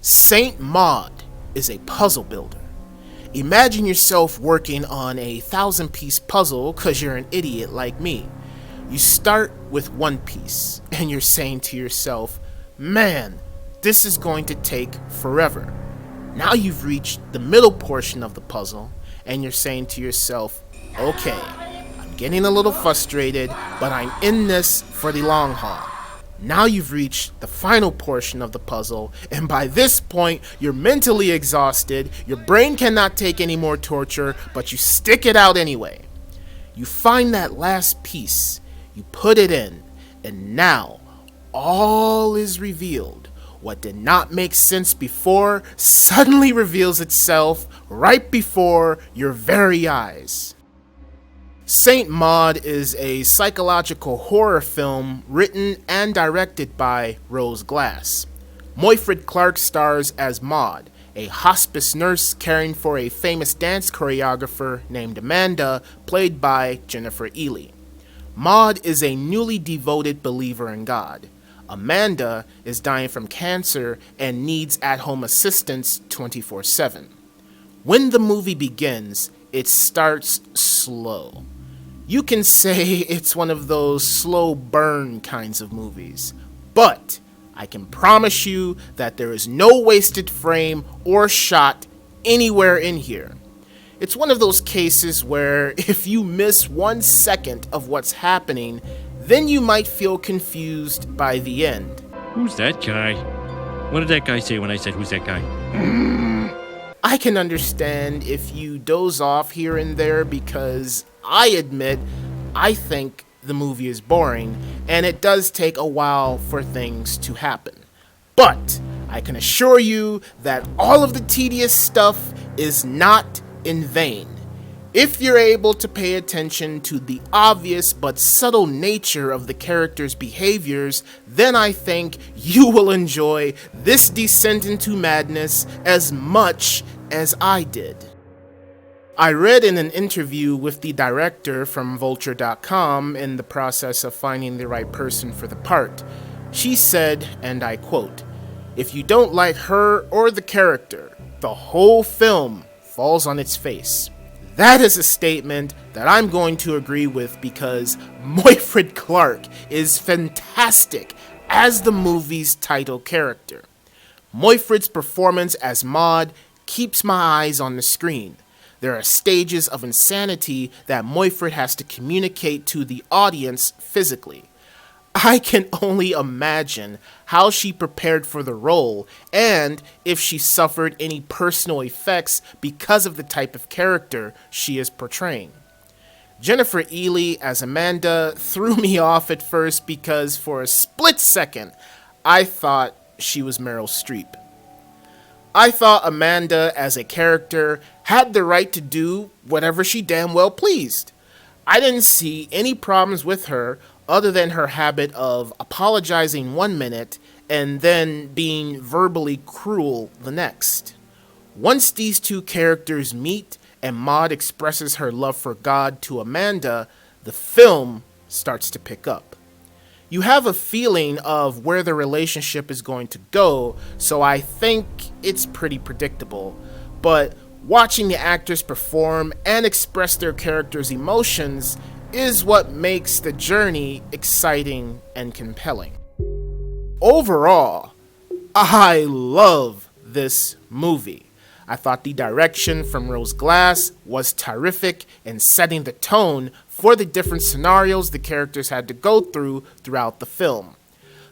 Saint Maud is a puzzle builder. Imagine yourself working on a 1,000-piece puzzle because you're an idiot like me. You start with one piece and you're saying to yourself, man, this is going to take forever. Now you've reached the middle portion of the puzzle and you're saying to yourself, okay, I'm getting a little frustrated, but I'm in this for the long haul. Now you've reached the final portion of the puzzle, and by this point, you're mentally exhausted, your brain cannot take any more torture, but you stick it out anyway. You find that last piece, you put it in, and now all is revealed. What did not make sense before suddenly reveals itself right before your very eyes. Saint Maud is a psychological horror film written and directed by Rose Glass. Moyfred Clark stars as Maud, a hospice nurse caring for a famous dance choreographer named Amanda, played by Jennifer Ely. Maud is a newly devoted believer in God. Amanda is dying from cancer and needs at-home assistance 24/7. When the movie begins, it starts slow. You can say it's one of those slow burn kinds of movies, but I can promise you that there is no wasted frame or shot anywhere in here. It's one of those cases where if you miss 1 second of what's happening, then you might feel confused by the end. Who's that guy? What did that guy say when I said, who's that guy? I can understand if you doze off here and there because I admit I think the movie is boring and it does take a while for things to happen. But I can assure you that all of the tedious stuff is not in vain. If you're able to pay attention to the obvious but subtle nature of the characters' behaviors, then I think you will enjoy this descent into madness as much as I did. I read in an interview with the director from Vulture.com in the process of finding the right person for the part. She said, and I quote, "If you don't like her or the character, the whole film falls on its face." That is a statement that I'm going to agree with because Moyfred Clark is fantastic as the movie's title character. Moyfred's performance as Maud keeps my eyes on the screen. There are stages of insanity that Moyfred has to communicate to the audience physically. I can only imagine how she prepared for the role and if she suffered any personal effects because of the type of character she is portraying. Jennifer Ely as Amanda threw me off at first because for a split second I thought she was Meryl Streep. I thought Amanda as a character had the right to do whatever she damn well pleased. I didn't see any problems with her other than her habit of apologizing 1 minute and then being verbally cruel the next. Once these two characters meet and Maud expresses her love for God to Amanda, the film starts to pick up. You have a feeling of where the relationship is going to go, so I think it's pretty predictable. But watching the actors perform and express their characters' emotions is what makes the journey exciting and compelling. Overall, I love this movie. I thought the direction from Rose Glass was terrific in setting the tone for the different scenarios the characters had to go through throughout the film.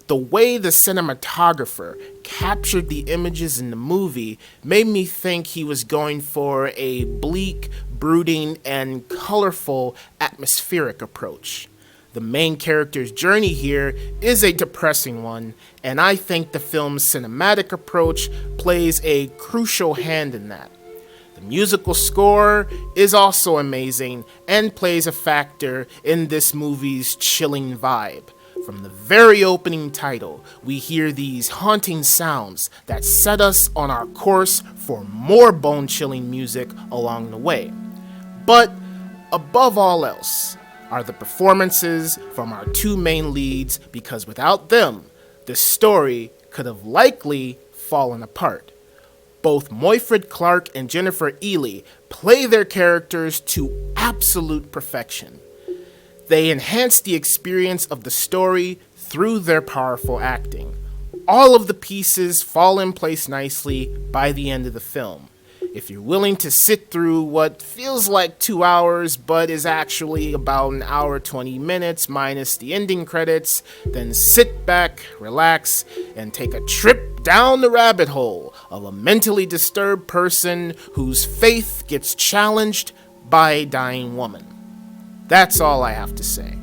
The way the cinematographer captured the images in the movie made me think he was going for a bleak, brooding, and colorful atmospheric approach. The main character's journey here is a depressing one, and I think the film's cinematic approach plays a crucial hand in that. The musical score is also amazing and plays a factor in this movie's chilling vibe. From the very opening title, we hear these haunting sounds that set us on our course for more bone-chilling music along the way. But above all else are the performances from our two main leads, because without them, the story could have likely fallen apart. Both Moyfred Clark and Jennifer Ely play their characters to absolute perfection. They enhance the experience of the story through their powerful acting. All of the pieces fall in place nicely by the end of the film. If you're willing to sit through what feels like 2 hours but is actually about an hour 20 minutes minus the ending credits, then sit back, relax, and take a trip down the rabbit hole of a mentally disturbed person whose faith gets challenged by a dying woman. That's all I have to say.